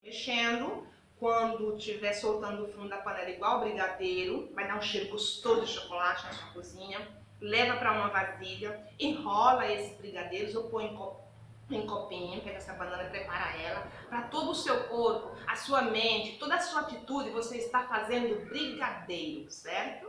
Mexendo, quando estiver soltando o fundo da panela igual brigadeiro, vai dar um cheiro gostoso de chocolate na sua cozinha. Leva para uma vasilha, enrola esses brigadeiros ou põe em copinho, pega essa banana e prepara ela. Para todo o seu corpo, a sua mente, toda a sua atitude, você está fazendo brigadeiro, certo?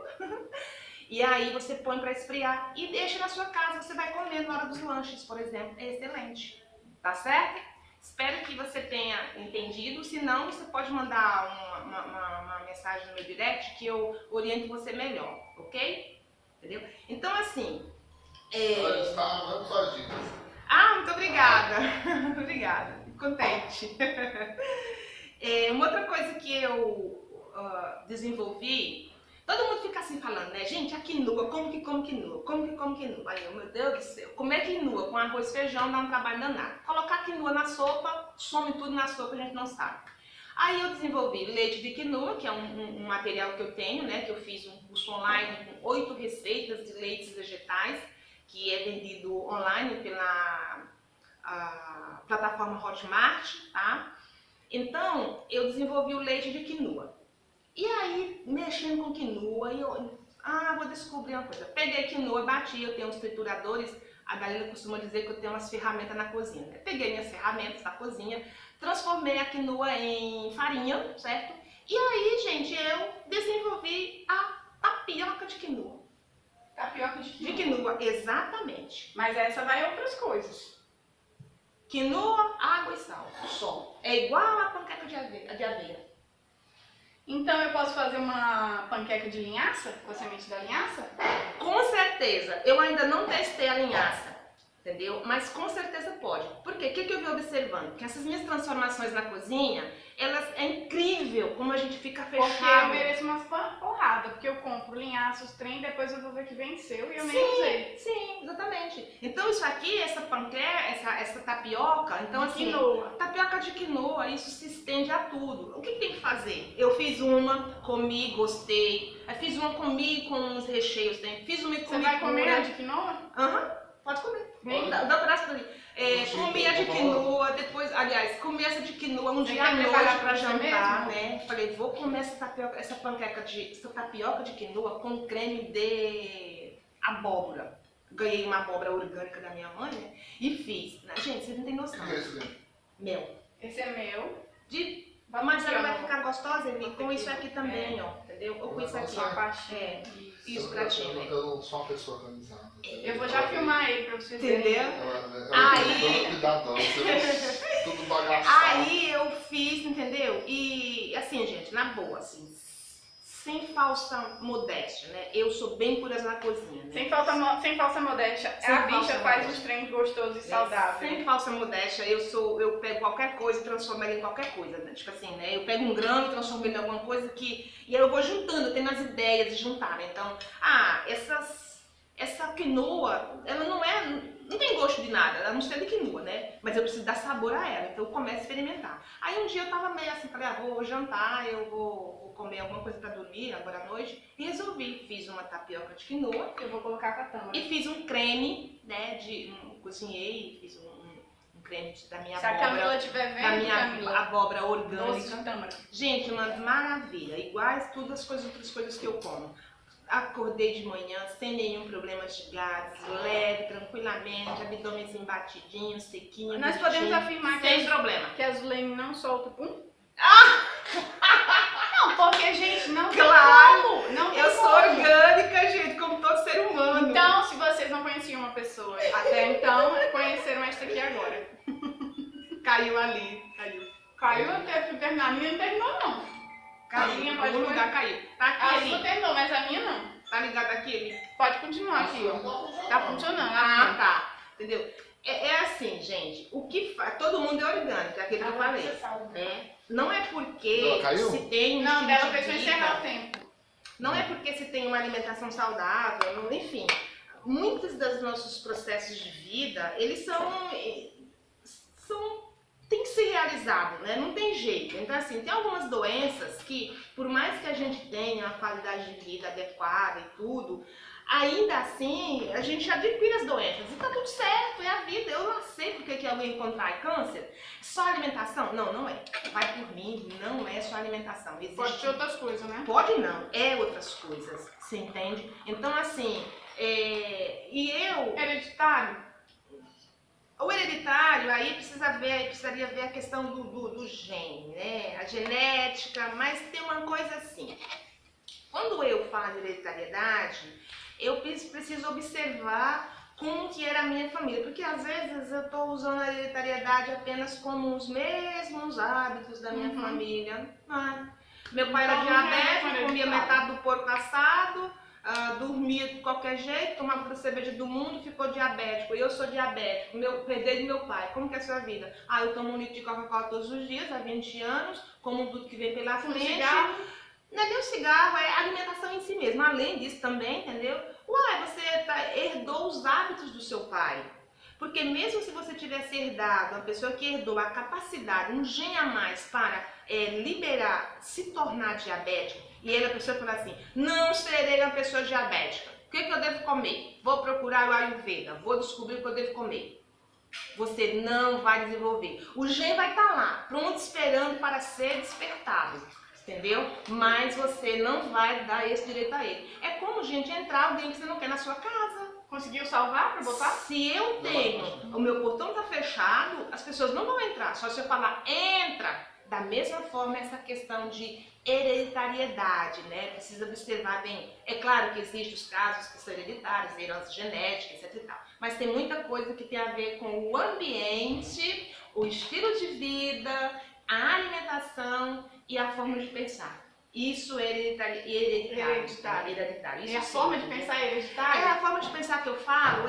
E aí você põe para esfriar e deixa na sua casa, você vai comer na hora dos lanches, por exemplo. É excelente, tá certo? Espero que você tenha entendido, se não, você pode mandar uma mensagem no meu direct que eu oriento você melhor, ok? Entendeu? Então assim... Ela está amando suas dicas. Ah, muito obrigada! Obrigada, fico contente. Uma outra coisa que eu desenvolvi, todo mundo fica assim falando, né? Gente, a quinoa, como que come quinoa? Como que come quinoa? Aí eu, meu Deus do céu, comer quinoa com arroz e feijão dá um trabalho danado. Colocar quinoa na sopa, some tudo na sopa, a gente não sabe. Aí eu desenvolvi leite de quinoa, que é um material que eu tenho, né? Que eu fiz um curso online com 8 receitas de leites vegetais, que é vendido online pela plataforma Hotmart, tá? Então, eu desenvolvi o leite de quinoa. E aí, mexendo com quinoa, vou descobrir uma coisa. Peguei quinoa, bati, eu tenho uns trituradores, a Dalila costuma dizer que eu tenho umas ferramentas na cozinha. Eu peguei minhas ferramentas da cozinha, transformei a quinoa em farinha, certo? E aí, gente, eu desenvolvi a tapioca de quinoa. Tapioca de quinoa? De quinoa, exatamente. Mas essa vai outras coisas. Quinoa, água e sal, só. É igual a panqueca de aveia. Então eu posso fazer uma panqueca de linhaça, com a semente da linhaça? Com certeza. Eu ainda não testei a linhaça, entendeu? Mas com certeza pode. Por quê? O que eu vi observando? Que essas minhas transformações na cozinha, é incrível como a gente fica fechado. Porque eu mereço uma porrada, porque eu compro linhaça, os trem, depois eu vou ver que venceu e eu nem usei. Sim, exatamente. Então isso aqui, essa panqueca, essa tapioca, então assim, quinoa. Tapioca de quinoa, isso se estende a tudo. O que tem que fazer? Eu fiz uma, comi, gostei. Aí fiz uma, comi com uns recheios, né? Fiz uma e comi. Você vai comer a de quinoa? Aham, pode comer. Vem. Dá um braço pra mim. Comi a de quinoa, depois, aliás, comi essa de quinoa um dia à noite pra jantar, né? Falei, vou comer essa tapioca de quinoa com creme de abóbora. Ganhei uma abóbora orgânica da minha mãe, né? E fiz. Gente, vocês não têm noção. O que é isso aqui? Mel. Esse é meu. Mas ela vai ficar gostosa, Eli, com isso aqui também, ó. Entendeu? Ou com isso aqui, ó. Isso pra ti, né? Eu não sou uma pessoa organizada. Eu vou já filmar ele pra vocês verem. Entendeu? Aí... Cuidado, tudo bagaçado. Aí eu fiz, entendeu? E assim, gente, na boa, assim, sem falsa modéstia, né? Eu sou bem curiosa na cozinha, né? Sem falsa modéstia. A bicha faz uns trem gostosos e saudáveis. Sem falsa modéstia, eu pego qualquer coisa e transformo ela em qualquer coisa, né? Tipo assim, né? Eu pego um grão e transformo ele em alguma coisa que... E aí eu vou juntando, eu tenho as ideias de juntar, né? Então, essa quinoa, ela não tem gosto de nada, ela não sei de quinoa, né? Mas eu preciso dar sabor a ela, então eu começo a experimentar. Aí um dia eu tava meio assim, falei, vou jantar, eu vou comer alguma coisa pra dormir agora à noite. E resolvi, fiz uma tapioca de quinoa. Eu vou colocar com a tâmara. E fiz um creme, né, cozinhei, fiz um creme da minha Se abóbora. Se a Camila estiver vendo, da minha abóbora orgânica. Doce de tâmara. Gente, uma maravilha, iguais todas as outras coisas que eu como. Acordei de manhã sem nenhum problema de gases, leve, tranquilamente, abdômenzinho batidinho, sequinho. Nós podemos afirmar sem problema. Que a Zulene não solta pum? Não, porque, gente, não tem como. Não tem eu sou orgânica, gente, como todo ser humano. Então, se vocês não conheciam uma pessoa até então, conheceram esta aqui agora. Caiu ali, Caiu até terminar. A minha não terminou, não. Caiu, em algum lugar caiu. Tá aqui, a sua terminou, mas a minha não. Tá ligado aqui, Eli? Pode continuar aqui, ó. Tá funcionando. Tá. Entendeu? É assim, gente. O que faz... Todo mundo é orgânico, é aquilo que eu falei. Né? Não é porque se tem Não, dela fez pra encerrar o tempo. Não é porque se tem uma alimentação saudável, enfim. Muitos dos nossos processos de vida, eles tem que ser realizado, né? Não tem jeito. Então, assim, tem algumas doenças que, por mais que a gente tenha uma qualidade de vida adequada e tudo, ainda assim, a gente adquire as doenças. E tá tudo certo, é a vida. Eu não sei porque que alguém contrai câncer. Só alimentação? Não, não é. Vai por mim, não é só alimentação. Existe... Pode ser outras coisas, né? Pode não, é outras coisas, você entende? Então, assim, Hereditário? o hereditário, aí precisaria ver a questão do gene, né? A genética, mas tem uma coisa assim. Quando eu falo de hereditariedade, eu preciso observar como que era a minha família, porque às vezes eu estou usando a hereditariedade apenas como os mesmos hábitos da minha família. Meu pai era Então, não é diabético, comia hereditário. metade do porco assado, dormia de qualquer jeito, tomava toda a cerveja do mundo, ficou diabético. Eu sou diabético, herdei do meu pai. Como que é a sua vida? Eu tomo um litro de Coca-Cola todos os dias, há 20 anos, como tudo que vem pela Fumo frente. cigarro? Não é nem o cigarro, é a alimentação em si mesmo. Além disso também, entendeu? Você herdou os hábitos do seu pai. Porque mesmo se você tivesse herdado, uma pessoa que herdou a capacidade, um gene a mais para liberar, se tornar diabético, e ele, a pessoa fala assim, não serei uma pessoa diabética. O que eu devo comer? Vou procurar o Ayurveda, vou descobrir o que eu devo comer. Você não vai desenvolver. O gene vai estar lá, pronto, esperando para ser despertado. Entendeu? Mas você não vai dar esse direito a ele. É como, gente, entrar alguém que você não quer na sua casa. Conseguiu salvar pra botar? Se eu tenho, o meu portão tá fechado, as pessoas não vão entrar. Só se eu falar, entra. Da mesma forma, essa questão de hereditariedade, né? Precisa observar bem. É claro que existem os casos que são hereditários, herança genética, etc e tal. Mas tem muita coisa que tem a ver com o ambiente, o estilo de vida, a alimentação e a forma de pensar. Isso é hereditário. E a forma de pensar é hereditária? A forma de pensar que eu falo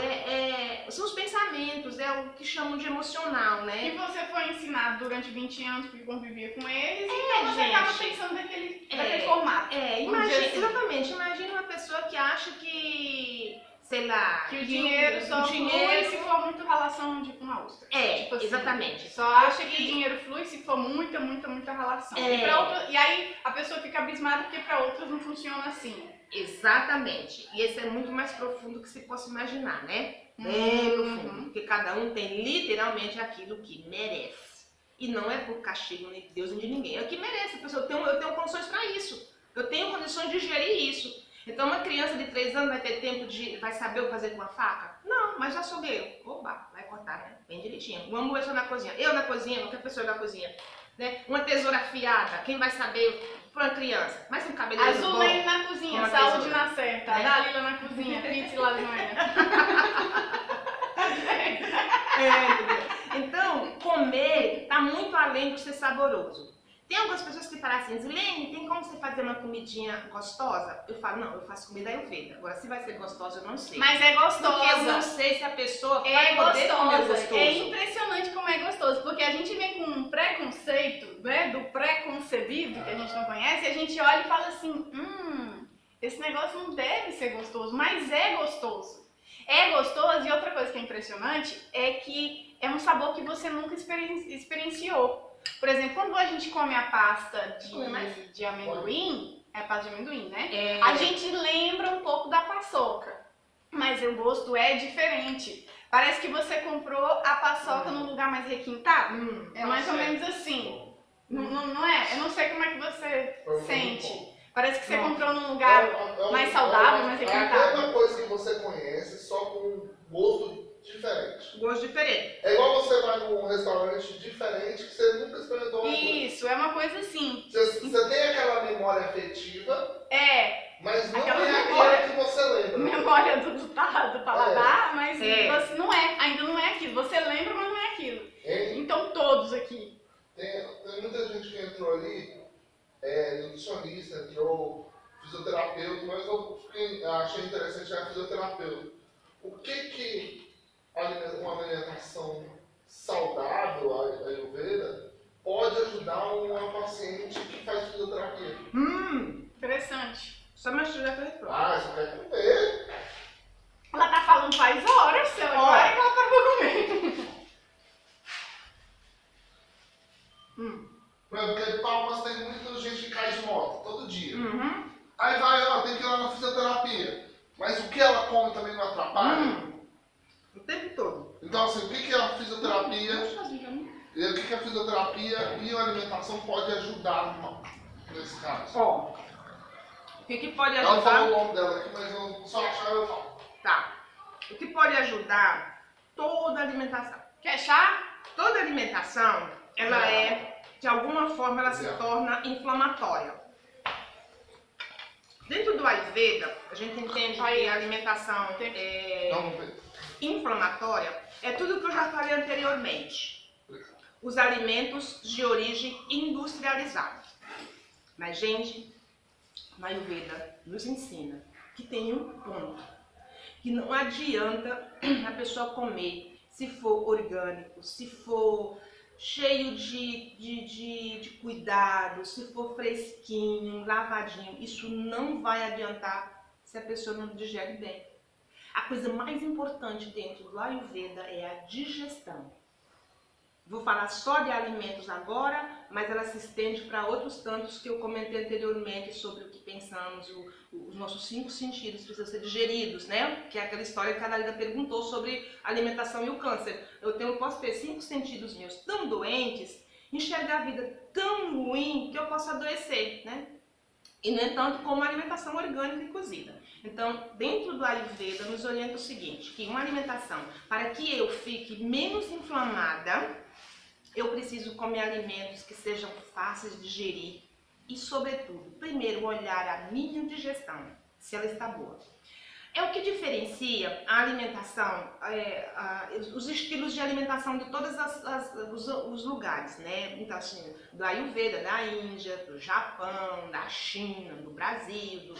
são os pensamentos, é o que chamam de emocional, né? E você foi ensinado durante 20 anos porque convivia com eles, então você acaba pensando daquele formato. Exatamente. Imagina uma pessoa que acha que, sei lá... Que o dinheiro só flui se for muito relação com a ostra. Tipo assim, exatamente. Só acha que o dinheiro flui se for muita relação. E aí a pessoa fica abismada porque para outras não funciona assim. Exatamente. E esse é muito mais profundo que se possa imaginar, né? Bem profundo. Porque cada um tem literalmente aquilo que merece. E não é por castigo nem de Deus nem de ninguém. É o que merece. Eu tenho condições para isso. Eu tenho condições de gerir isso. Então uma criança de 3 anos vai saber o que fazer com uma faca? Não, mas já açougueiro. Oba, vai cortar, né? Bem direitinho. Uma moça na cozinha. Eu na cozinha, qualquer pessoa na cozinha. Né? Uma tesoura afiada, quem vai saber para uma criança? Mas um cabeleireiro bom. Azulene na cozinha, saúde na certa. Dalila na cozinha, pizza e lasanha. Então, comer está muito além de ser saboroso. Tem algumas pessoas que falam assim, Zilene, tem como você fazer uma comidinha gostosa? Eu falo, não, eu faço comida ayurveda. Agora, se vai ser gostosa, eu não sei. Mas é gostosa. Porque eu não sei se a pessoa vai poder comer gostoso. É impressionante como é gostoso, porque a gente vem com um preconceito, né, do pré-concebido, que a gente não conhece, e a gente olha e fala assim, esse negócio não deve ser gostoso, mas é gostoso. É gostoso, e outra coisa que é impressionante é que é um sabor que você nunca experienciou. Por exemplo, quando a gente come a pasta de amendoim, é a pasta de amendoim, né? A gente lembra um pouco da paçoca, mas o gosto é diferente. Parece que você comprou a paçoca num lugar mais requintado. É mais ou menos assim. Não é? Eu não sei como é que você sente. Parece que você comprou num lugar mais saudável, mais requintado. É a mesma coisa que você conhece, só com gosto diferente. Gosto diferente. É igual você vai num restaurante diferente que você nunca experimentou uma coisa. Isso, é uma coisa assim. Você tem aquela memória afetiva, mas não aquela é aquela que você lembra. Memória do paladar, mas você ainda não é aquilo. Você lembra, mas não é aquilo. Então todos aqui. Tem muita gente que entrou ali, nutricionista, entrou fisioterapeuta, mas eu achei interessante a fisioterapeuta. O que uma alimentação saudável, a Ayurveda, pode ajudar uma paciente que faz fisioterapia? Interessante. Só mastigar pra resposta. Você quer comer? Ela tá falando faz horas, seu. Agora é que ela parou pra comer. Porque Palmas tem muita gente que cai de moto, todo dia. Aí vai, tem que ir lá na fisioterapia. Mas o que ela come também não atrapalha? O tempo todo. Então, assim, o que a fisioterapia Ó, e o que a fisioterapia e a alimentação pode ajudar nesse caso? o que pode Ela falou ajudar? o nome dela aqui, mas eu só achar eu falo. Tá. O que pode ajudar toda alimentação? Quer chá? Toda alimentação, ela de alguma forma, ela se torna inflamatória. Dentro do Ayurveda, a gente entende que a alimentação inflamatória é tudo que eu já falei anteriormente. Os alimentos de origem industrializada. Mas, gente, o Ayurveda nos ensina que tem um ponto, que não adianta a pessoa comer se for orgânico, se for cheio de cuidado, se for fresquinho, lavadinho, isso não vai adiantar se a pessoa não digere bem. A coisa mais importante dentro do Ayurveda é a digestão. Vou falar só de alimentos agora, mas ela se estende para outros tantos que eu comentei anteriormente sobre o que pensamos, os nossos 5 sentidos precisam ser digeridos, né? Que é aquela história que a Analida perguntou sobre a alimentação e o câncer. Eu posso ter 5 sentidos meus tão doentes, enxergar a vida tão ruim que eu posso adoecer, né? E, no entanto, com uma alimentação orgânica e cozida. Então, dentro do Ayurveda, nos orienta o seguinte, que uma alimentação, para que eu fique menos inflamada, eu preciso comer alimentos que sejam fáceis de digerir e, sobretudo, primeiro olhar a minha digestão, se ela está boa. É o que diferencia a alimentação, os estilos de alimentação de todos os lugares, né? Então, assim, do Ayurveda, da Índia, do Japão, da China, do Brasil,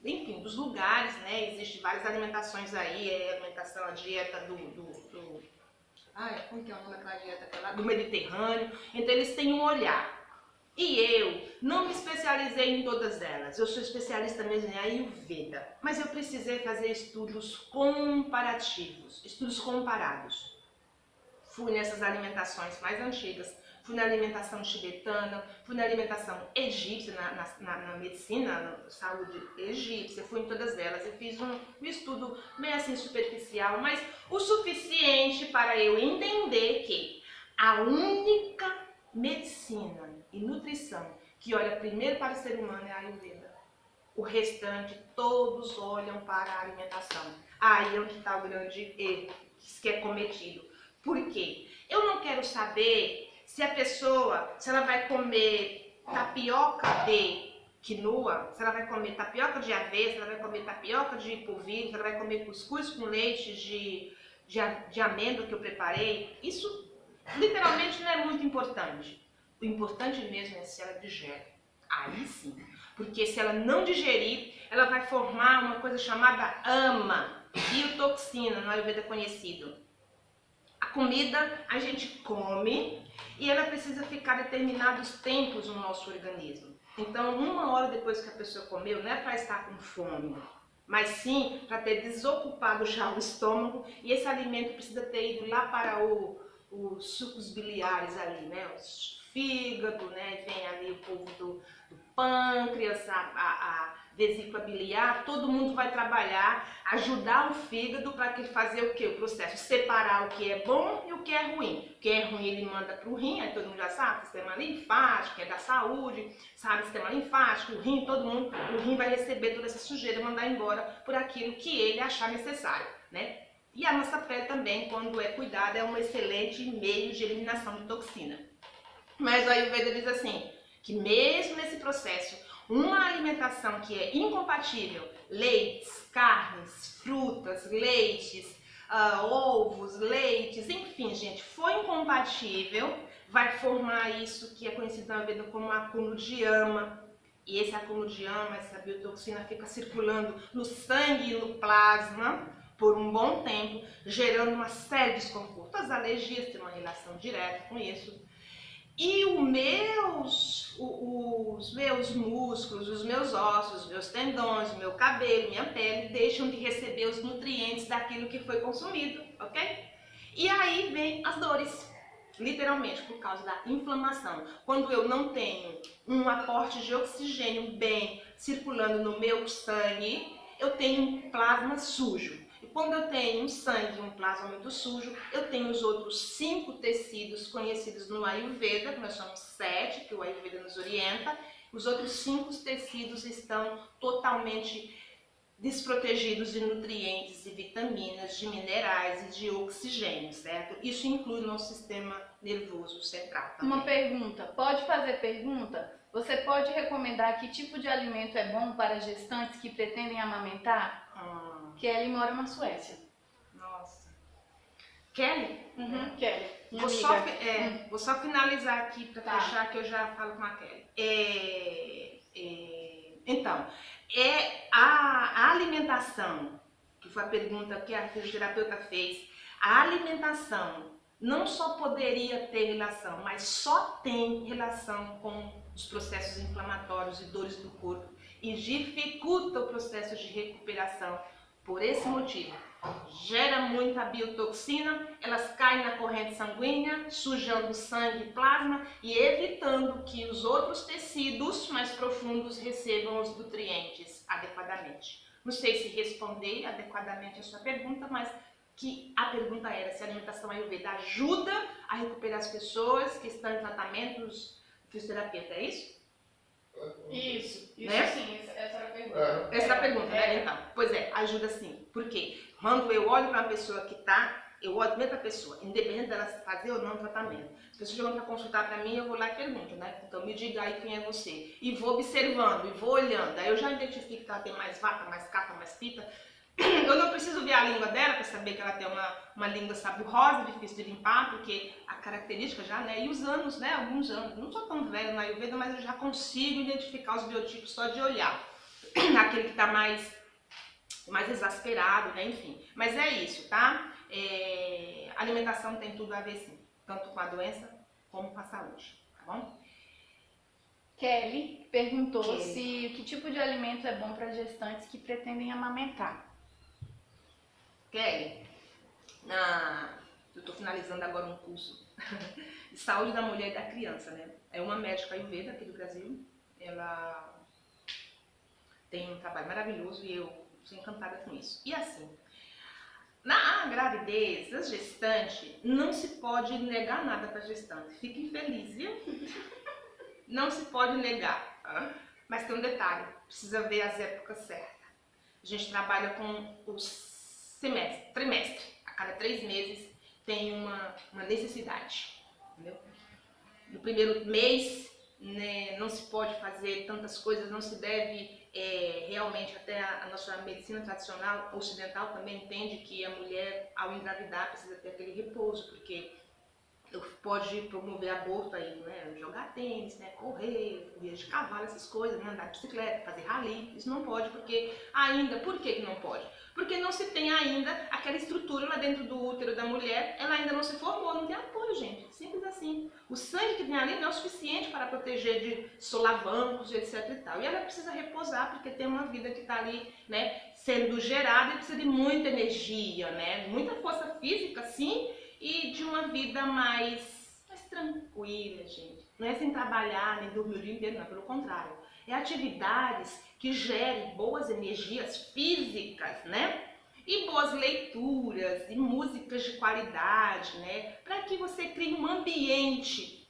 enfim, dos lugares, né? Existem várias alimentações aí, a dieta como que é o nome daquela dieta? Do Mediterrâneo. Então, eles têm um olhar. E eu não me especializei em todas elas, eu sou especialista mesmo em Ayurveda, mas eu precisei fazer estudos comparativos, estudos comparados. Fui nessas alimentações mais antigas, fui na alimentação tibetana, fui na alimentação egípcia, na medicina, na saúde egípcia, fui em todas elas. Eu fiz um estudo meio assim superficial, mas o suficiente para eu entender que a única medicina e nutrição que olha primeiro para o ser humano é a Ayurveda. O restante, todos olham para a alimentação. Aí é onde está o grande erro que é cometido. Por quê? Eu não quero saber se ela vai comer tapioca de quinoa, se ela vai comer tapioca de aveia, se ela vai comer tapioca de polvilho, se ela vai comer cuscuz com leite de amêndoa que eu preparei. Isso literalmente não é muito importante. O importante mesmo é se ela digere. Aí sim. Porque se ela não digerir, ela vai formar uma coisa chamada ama, biotoxina, no Ayurveda conhecido. A comida a gente come e ela precisa ficar determinados tempos no nosso organismo. Então, 1 hora depois que a pessoa comeu, não é para estar com fome, mas sim para ter desocupado já o estômago e esse alimento precisa ter ido lá para os sucos biliares ali, né? O fígado, né? Vem ali o povo do pâncreas, a vesícula biliar, todo mundo vai trabalhar, ajudar o fígado para que fazer o que? O processo, separar o que é bom e o que é ruim. O que é ruim ele manda para o rim, aí todo mundo já sabe, sistema linfático, é da saúde, sabe, sistema linfático, o rim, o rim vai receber toda essa sujeira e mandar embora por aquilo que ele achar necessário, né? E a nossa pele também, quando é cuidada, é um excelente meio de eliminação de toxina. Mas o Ayurveda diz assim, que mesmo nesse processo, uma alimentação que é incompatível, leites, carnes, frutas, leites, ovos, leites, enfim, gente, foi incompatível, vai formar isso que é conhecido na Ayurveda como acúmulo de ama. E esse acúmulo de ama, essa biotoxina fica circulando no sangue e no plasma por um bom tempo, gerando uma série de desconfortos. As alergias têm uma relação direta com isso. E os meus músculos, os meus ossos, os meus tendões, o meu cabelo, minha pele deixam de receber os nutrientes daquilo que foi consumido, ok? E aí vem as dores, literalmente por causa da inflamação. Quando eu não tenho um aporte de oxigênio bem circulando no meu sangue, eu tenho um plasma sujo. E quando eu tenho um sangue e um plasma muito sujo, eu tenho os outros 5 tecidos conhecidos no Ayurveda, que nós chamamos 7, que o Ayurveda nos orienta. Os outros 5 tecidos estão totalmente desprotegidos de nutrientes, de vitaminas, de minerais e de oxigênio, certo? Isso inclui o nosso sistema nervoso central também. Uma pergunta, pode fazer pergunta? Você pode recomendar que tipo de alimento é bom para gestantes que pretendem amamentar? Kelly mora na Suécia. Nossa. Kelly? Kelly, minha Vou amiga. vou só finalizar aqui para Tá. fechar, que eu já falo com a Kelly. Então, a alimentação, que foi a pergunta que a fisioterapeuta fez, a alimentação não só poderia ter relação, mas só tem relação com os processos inflamatórios e dores do corpo e dificulta o processo de recuperação por esse motivo. Gera muita biotoxina, elas caem na corrente sanguínea, sujando sangue e plasma e evitando que os outros tecidos mais profundos recebam os nutrientes adequadamente. Não sei se responder adequadamente a sua pergunta, mas que a pergunta era se a alimentação Ayurveda ajuda a recuperar as pessoas que estão em tratamentos de fisioterapeuta, é isso? Isso Né? sim, essa era a pergunta. Essa é a pergunta, né? Então, pois é, ajuda sim. Por quê? Quando eu olho para uma pessoa que tá, eu olho primeiro para a pessoa, independente dela fazer ou não o tratamento. Se a pessoa chegando para consultar para mim, eu vou lá e pergunto, né? Então me diga aí quem é você. E vou observando, e vou olhando. Aí eu já identifico que ela tem mais vaca, mais capa, mais fita. Eu não preciso ver a língua dela para saber que ela tem uma língua saburosa, difícil de limpar, porque a característica já, né? E os anos, né? Alguns anos. Não sou tão velho na Ayurveda, mas eu já consigo identificar os biotipos só de olhar. Aquele que está mais exasperado, né? Enfim. Mas é isso, tá? A alimentação tem tudo a ver sim. Tanto com a doença como com a saúde, tá bom? Kelly perguntou se que tipo de alimento é bom para gestantes que pretendem amamentar. Kelly, eu estou finalizando agora um curso de saúde da mulher e da criança, né? É uma médica Ayurveda aqui do Brasil. Ela tem um trabalho maravilhoso e eu sou encantada com isso. E assim, na gravidez, a gestante, não se pode negar nada para a gestante. Fiquem felizes, viu? Não se pode negar. Mas tem um detalhe, precisa ver as épocas certas. A gente trabalha com os trimestre. A cada 3 meses tem uma necessidade, entendeu? No primeiro mês, né, não se pode fazer tantas coisas, não se deve realmente, até a nossa medicina tradicional ocidental também entende que a mulher, ao engravidar, precisa ter aquele repouso, porque pode promover aborto aí, né? Jogar tênis, né? Correr de cavalo, essas coisas, né? Andar de bicicleta, fazer rally, isso não pode, porque ainda, por que não pode? Porque não se tem ainda aquela estrutura lá dentro do útero da mulher, ela ainda não se formou, não tem apoio, gente, simples assim. O sangue que tem ali não é o suficiente para proteger de solavancos, etc e tal. E ela precisa repousar, porque tem uma vida que está ali, né, sendo gerada e precisa de muita energia, né? Muita força física, sim, e de uma vida mais tranquila, gente. Não é sem trabalhar, nem dormir o dia inteiro, não, pelo contrário. É atividades que gerem boas energias físicas, né? E boas leituras, e músicas de qualidade, né? Para que você crie um ambiente,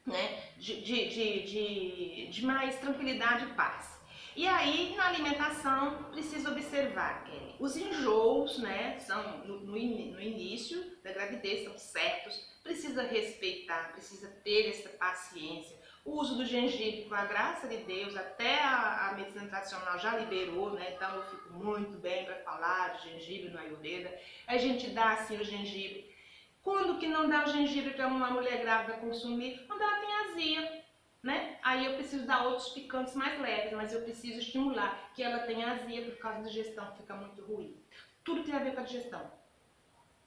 né, de mais tranquilidade e paz. E aí, na alimentação, precisa observar, Kelly, os enjoos, né, são no início da gravidez, são certos, precisa respeitar, precisa ter essa paciência. O uso do gengibre, com a graça de Deus, até a medicina tradicional já liberou, né, então eu fico muito bem para falar de gengibre no Ayurveda. A gente dá, assim, o gengibre. Quando que não dá o gengibre para uma mulher grávida consumir? Quando ela tem azia. Né? Aí eu preciso dar outros picantes mais leves, mas eu preciso estimular que ela tenha azia por causa da digestão, fica muito ruim. Tudo tem a ver com a digestão,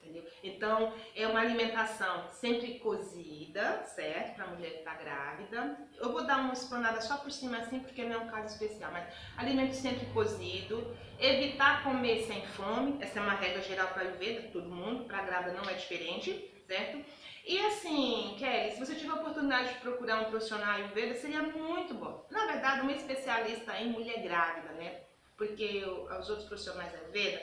entendeu? Então, é uma alimentação sempre cozida, certo? Para a mulher que está grávida. Eu vou dar uma explanada só por cima assim, porque não é um caso especial, mas alimento sempre cozido. Evitar comer sem fome, essa é uma regra geral para a Ayurveda, todo mundo, para a grávida não é diferente, certo? E assim, Kelly, se você tiver a oportunidade de procurar um profissional Ayurveda, seria muito bom. Na verdade, uma especialista em mulher grávida, né? porque os outros profissionais da Ayurveda,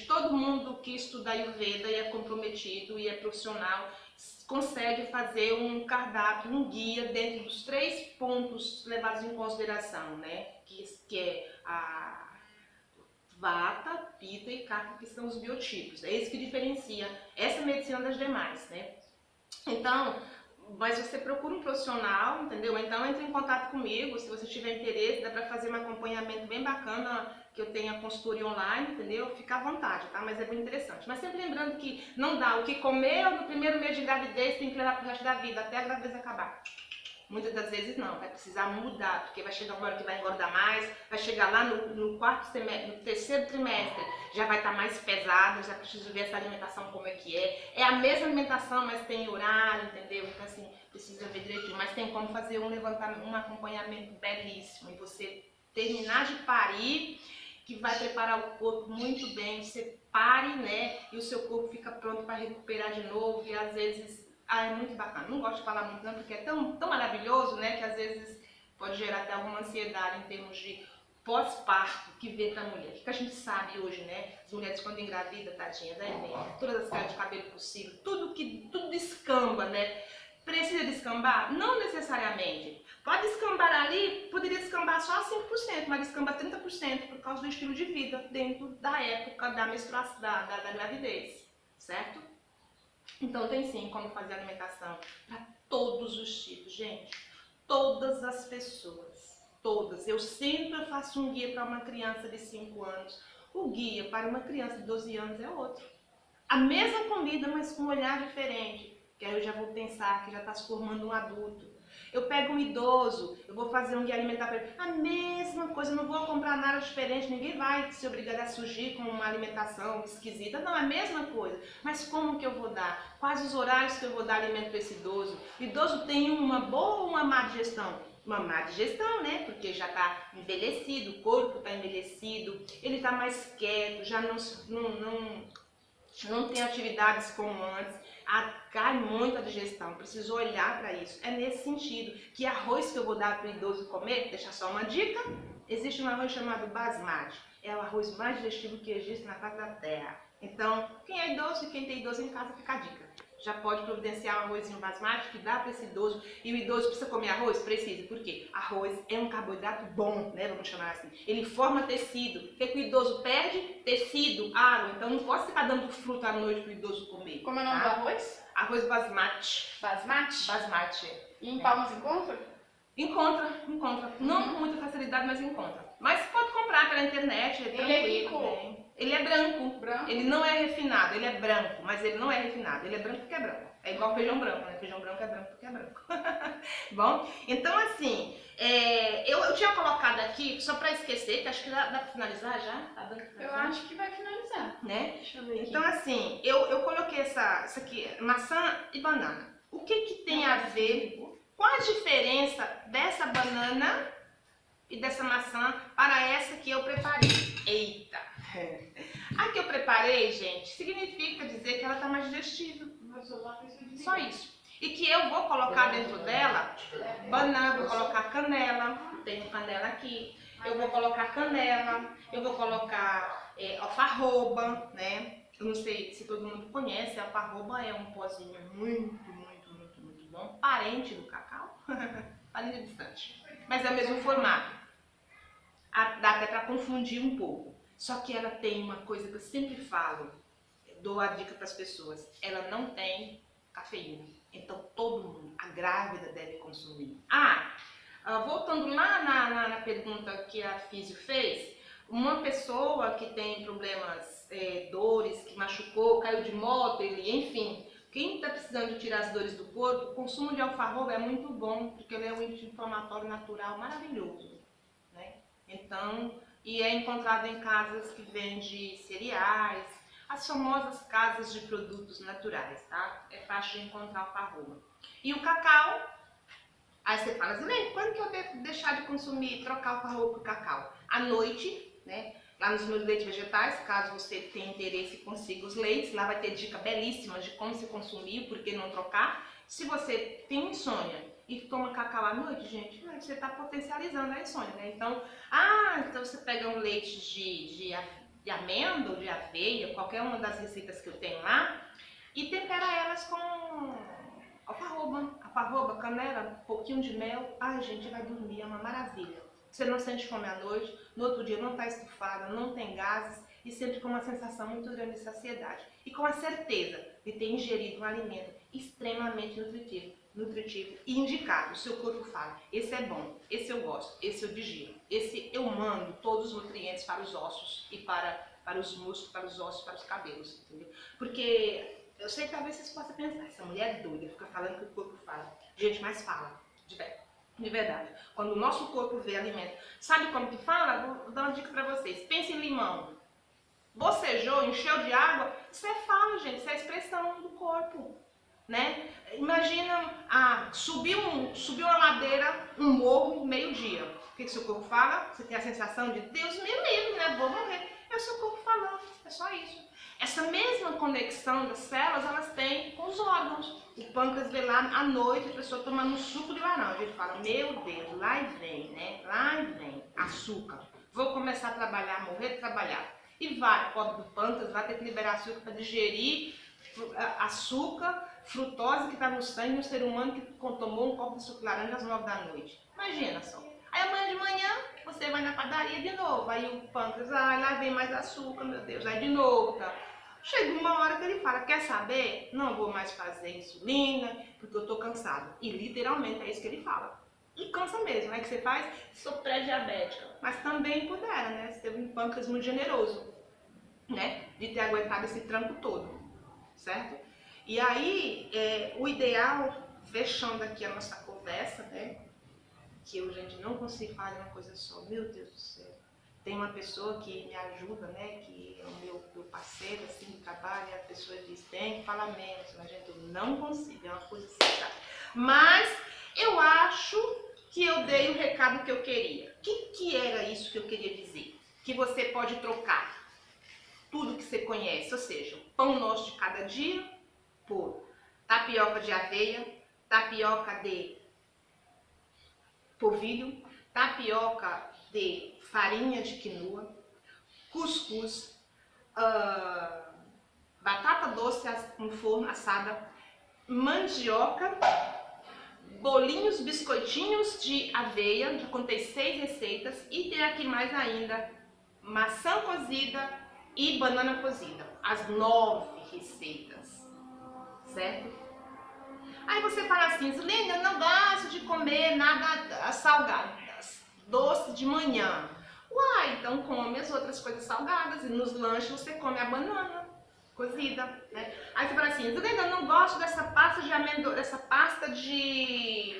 todo mundo que estuda Ayurveda e é comprometido e é profissional, consegue fazer um cardápio, um guia dentro dos 3 pontos levados em consideração, né? Que é a Vata, Pitta e Kapha, que são os biotipos. É isso que diferencia essa medicina das demais, né? Então, mas você procura um profissional, entendeu? Então entre em contato comigo, se você tiver interesse, dá para fazer um acompanhamento bem bacana, que eu tenha consultoria online, entendeu? Fica à vontade, tá? Mas é bem interessante. Mas sempre lembrando que não dá o que comer no primeiro mês de gravidez, tem que levar pro resto da vida, até a gravidez acabar. Muitas das vezes não, vai precisar mudar, porque vai chegar uma hora que vai engordar mais, vai chegar lá no quarto semestre, no terceiro trimestre, já vai estar mais pesado, já preciso ver essa alimentação como é que é. É a mesma alimentação, mas tem horário, entendeu? Então assim, precisa ver direitinho, mas tem como fazer um levantamento, um acompanhamento belíssimo, e você terminar de parir, que vai preparar o corpo muito bem, você pare, né, e o seu corpo fica pronto para recuperar de novo, e às vezes é muito bacana. Não gosto de falar muito não, porque é tão maravilhoso, né, que às vezes pode gerar até alguma ansiedade em termos de pós-parto que vem pra mulher. O que a gente sabe hoje, né? As mulheres quando engravidam, tadinhas, né? Todas as quedas de cabelo possível, tudo descamba, né? Precisa descambar? Não necessariamente. Pode descambar ali, poderia descambar só 5%, mas descamba 30% por causa do estilo de vida dentro da época da menstruação, da gravidez, certo? Então tem sim como fazer alimentação para todos os tipos, gente. Todas as pessoas, todas. Eu sempre faço um guia para uma criança de 5 anos. O guia para uma criança de 12 anos é outro. A mesma comida, mas com um olhar diferente. Que aí eu já vou pensar que já está se formando um adulto. Eu pego um idoso, eu vou fazer um guia alimentar para ele. A mesma coisa, eu não vou comprar nada diferente. Ninguém vai se obrigar a surgir com uma alimentação esquisita. Não, é a mesma coisa. Mas como que eu vou dar? Quais os horários que eu vou dar alimento para esse idoso? O idoso tem uma boa ou uma má digestão? Uma má digestão, né? Porque já está envelhecido, o corpo está envelhecido, ele está mais quieto, já não tem atividades como antes, cai muito a digestão, preciso olhar para isso. É nesse sentido que arroz que eu vou dar para o idoso comer, deixar só uma dica, existe um arroz chamado basmati, é o arroz mais digestivo que existe na face da terra. Então, quem é idoso e quem tem idoso em casa, fica a dica. Já pode providenciar um arrozinho basmati que dá para esse idoso. E o idoso precisa comer arroz? Precisa. Por quê? Arroz é um carboidrato bom, né? Vamos chamar assim. Ele forma tecido. O que o idoso perde? Tecido, água. Então não posso ficar dando fruta à noite para o idoso comer. Como é o nome do arroz? Arroz basmati. Basmati? Basmati. E em Palmas encontra? Encontra. Não com muita facilidade, mas encontra. Mas pode comprar pela internet, é tranquilo. Ele é rico. Né? Ele é branco. Ele não é refinado, ele é branco, mas ele não é refinado. Ele é branco porque é branco. É igual feijão branco, né? Feijão branco é branco porque é branco. Bom, então assim, eu tinha colocado aqui, só pra esquecer, que acho que dá pra finalizar já. Tá dando pra finalizar? Eu acho que vai finalizar. Né? Deixa eu ver aqui. Então assim, eu coloquei isso aqui, maçã e banana. O que tem a ver, qual a diferença dessa banana e dessa maçã para essa que eu preparei? Eita! A que eu preparei, gente, significa dizer que ela está mais digestível. Só isso. E que eu vou colocar dentro dela banana, vou colocar canela, tem canela aqui. Eu vou colocar canela, eu vou colocar alfarroba, né? Eu não sei se todo mundo conhece, alfarroba é um pozinho muito bom, parente do cacau, parente distante, mas é o mesmo formato. Dá até para confundir um pouco. Só que ela tem uma coisa que eu sempre falo, dou a dica para as pessoas, ela não tem cafeína. Então todo mundo, a grávida, deve consumir. Voltando lá na pergunta que a Físio fez, uma pessoa que tem problemas, dores, que machucou, caiu de moto, enfim, quem está precisando de tirar as dores do corpo, o consumo de alfarroba é muito bom, porque ele é um anti-inflamatório natural maravilhoso, né? Então, e é encontrado em casas que vendem cereais, as famosas casas de produtos naturais, tá? É fácil de encontrar alfarroba. E o cacau, aí você fala assim, quando que eu devo deixar de consumir, trocar alfarroba por cacau? À noite, né? Lá nos meus leites vegetais, caso você tenha interesse, consiga os leites, lá vai ter dica belíssima de como se consumir, por que não trocar. Se você tem insônia e toma cacau à noite, gente, você está potencializando a insônia, né? Então, então você pega um leite de amêndoa, de aveia, qualquer uma das receitas que eu tenho lá, e tempera elas com alfarroba, canela, um pouquinho de mel. Ai, gente, vai dormir, é uma maravilha. Você não sente fome à noite, no outro dia não está estufada, não tem gases e sempre com uma sensação muito grande de saciedade. E com a certeza de ter ingerido um alimento extremamente nutritivo e indicado. O seu corpo fala, esse é bom, esse eu gosto, esse eu digiro, esse eu mando todos os nutrientes para os ossos e para os músculos, para os ossos, para os cabelos, entendeu? Porque eu sei que talvez vocês possam pensar, essa mulher é doida, fica falando que o corpo fala. Gente, mas fala, de verdade. Quando o nosso corpo vê alimento, sabe como que fala? Vou dar uma dica para vocês. Pense em limão. Bocejou, encheu de água, isso é fala, gente, isso é a expressão do corpo, né? Imagina, subiu uma ladeira, um morro, meio-dia. O que seu corpo fala? Você tem a sensação de Deus me livre, né? Vou morrer. É o seu corpo falando, é só isso. Essa mesma conexão das células, elas têm com os órgãos. O pâncreas vê lá à noite, a pessoa tomando um suco de laranja. Ele fala, meu Deus, lá e vem, né? Lá e vem, açúcar. Vou começar a trabalhar, morrer de trabalhar. E vai, pobre do pâncreas, vai ter que liberar açúcar para digerir açúcar, frutose que está no sangue no ser humano que tomou um copo de suco de laranja às 9 da noite. Imagina só. Aí amanhã de manhã você vai na padaria de novo, aí o pâncreas, lá vem mais açúcar, meu Deus, aí de novo, tá? Chega uma hora que ele fala, quer saber? Não vou mais fazer insulina, porque eu tô cansado. E literalmente é isso que ele fala. E cansa mesmo, aí que você faz? Sou pré-diabética, mas também pudera, né? Você teve um pâncreas muito generoso, né? De ter aguentado esse tranco todo, certo? E aí, o ideal, fechando aqui a nossa conversa, né? Que hoje a gente não consigo falar de uma coisa só, meu Deus do céu. Tem uma pessoa que me ajuda, né? Que é o meu parceiro, assim, de trabalho, e a pessoa diz, tem que falar menos, mas gente, eu não consigo, é uma coisa assim, tá? Mas eu acho que eu dei o recado que eu queria. O que era isso que eu queria dizer? Que você pode trocar tudo que você conhece, ou seja, o pão nosso de cada dia por tapioca de aveia, tapioca de polvilho, tapioca de farinha de quinoa, cuscuz, batata doce no forno assada, mandioca, bolinhos, biscoitinhos de aveia, já contei 6 receitas, e tem aqui mais ainda maçã cozida e banana cozida, as 9 receitas, certo? Aí você fala assim, Zulene, eu não gosto de comer nada salgado, doce de manhã. Uai, então come as outras coisas salgadas, e nos lanches você come a banana cozida, né? Aí você fala assim, Zulene, eu não gosto dessa pasta de amêndoa, dessa pasta de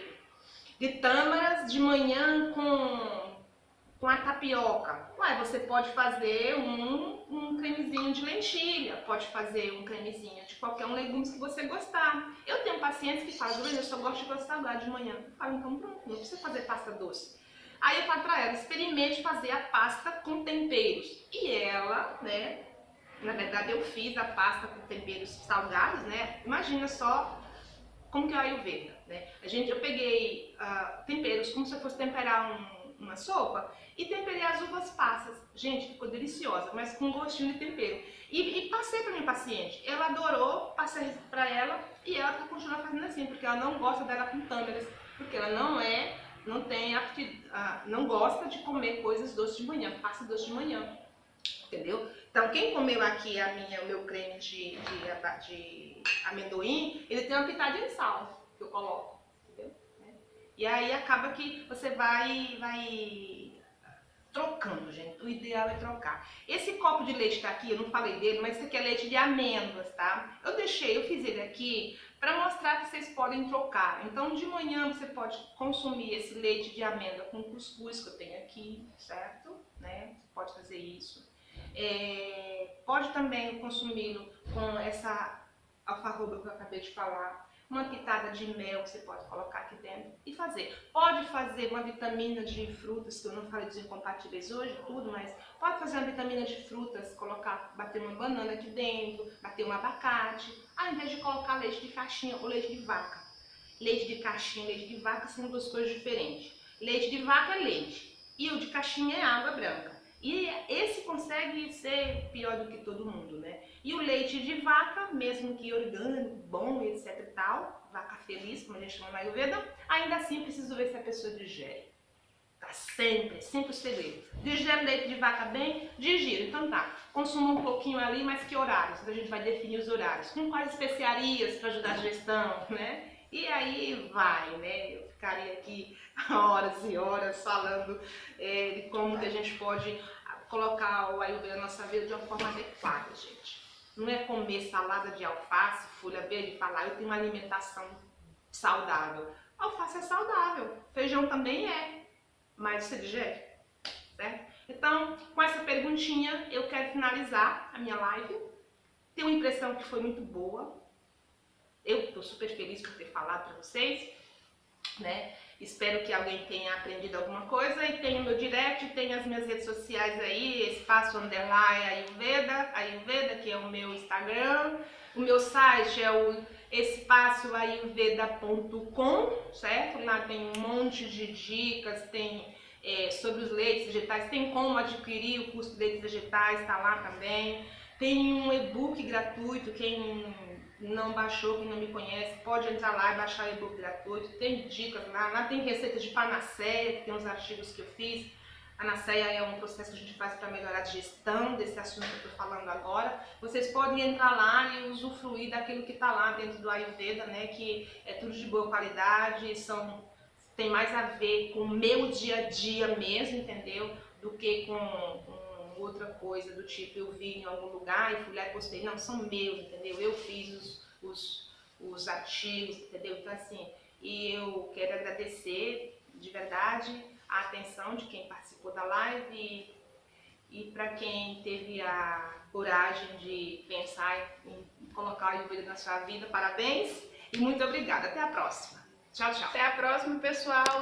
tâmaras de manhã com a tapioca. Ué, você pode fazer um cremezinho de lentilha, pode fazer um cremezinho de qualquer um legumes que você gostar. Eu tenho pacientes que falam, eu só gosto de coisa salgada de manhã. Eu falo, então pronto, não precisa fazer pasta doce. Aí eu falo pra ela, experimente fazer a pasta com temperos. E ela, né, na verdade eu fiz a pasta com temperos salgados, né, imagina só como que é a Ayurveda, né? Eu peguei temperos como se eu fosse temperar uma sopa e temperei as uvas passas. Gente, ficou deliciosa, mas com gostinho de tempero. E passei para minha paciente. Ela adorou, passei para ela e ela continua fazendo assim, porque ela não gosta dela com tâmaras, porque ela não gosta de comer coisas doces de manhã, pasta doce de manhã. Entendeu? Então, quem comeu aqui o meu creme de amendoim, ele tem uma pitadinha de sal que eu coloco, entendeu? E aí acaba que você vai trocando, gente. O ideal é trocar. Esse copo de leite que tá aqui, eu não falei dele, mas esse aqui é leite de amêndoas, tá? Eu fiz ele aqui para mostrar que vocês podem trocar. Então, de manhã você pode consumir esse leite de amêndoa com cuscuz que eu tenho aqui, certo? Né? Você pode fazer isso. Pode também consumi-lo com essa alfarroba que eu acabei de falar, uma pitada de mel que você pode colocar aqui dentro e fazer. Pode fazer uma vitamina de frutas, que eu não falei dos incompatíveis hoje, tudo, mas pode fazer uma vitamina de frutas, bater uma banana aqui dentro, bater um abacate, ao invés de colocar leite de caixinha ou leite de vaca. Leite de caixinha e leite de vaca são duas coisas diferentes. Leite de vaca é leite e o de caixinha é água branca. E esse consegue ser pior do que todo mundo, né? E o leite de vaca, mesmo que orgânico, bom, etc e tal, vaca feliz, como a gente chama na Ayurveda, ainda assim eu preciso ver se a pessoa digere. Tá sempre o segredo. Digere leite de vaca bem? Digiro. Então tá, consuma um pouquinho ali, mas que horários? Então a gente vai definir os horários. Com quais especiarias para ajudar a digestão, né? E aí vai, né? Eu ficaria aqui horas e horas falando de como que a gente pode colocar o Ayurveda na nossa vida de uma forma adequada, gente. Não é comer salada de alface, folha verde e falar, eu tenho uma alimentação saudável. Alface é saudável, feijão também é, mas você digere, certo? Então, com essa perguntinha, eu quero finalizar a minha live. Tenho uma impressão que foi muito boa. Eu estou super feliz por ter falado para vocês, né? Espero que alguém tenha aprendido alguma coisa e tem o meu direct, tem as minhas redes sociais aí, espaço underline Ayurveda, que é o meu Instagram. O meu site é o espaçoayurveda.com, certo? Lá tem um monte de dicas, tem sobre os leites vegetais, tem como adquirir o curso de leites vegetais, tá lá também. Tem um e-book gratuito, quem não baixou, quem não me conhece, pode entrar lá e baixar o e-book gratuito. Tem dicas lá tem receitas de panaceia, que tem uns artigos que eu fiz. Panaceia é um processo que a gente faz para melhorar a digestão desse assunto que eu estou falando agora. Vocês podem entrar lá e usufruir daquilo que está lá dentro do Ayurveda, né? Que é tudo de boa qualidade, tem mais a ver com o meu dia a dia mesmo, entendeu? Do que com outra coisa do tipo, eu vi em algum lugar e fui lá e postei. Não, são meus, entendeu? Eu fiz os artigos, entendeu? Então assim, e eu quero agradecer de verdade a atenção de quem participou da live e para quem teve a coragem de pensar em colocar o Ayurveda na sua vida, parabéns e muito obrigada. Até a próxima. Tchau, tchau. Até a próxima, pessoal.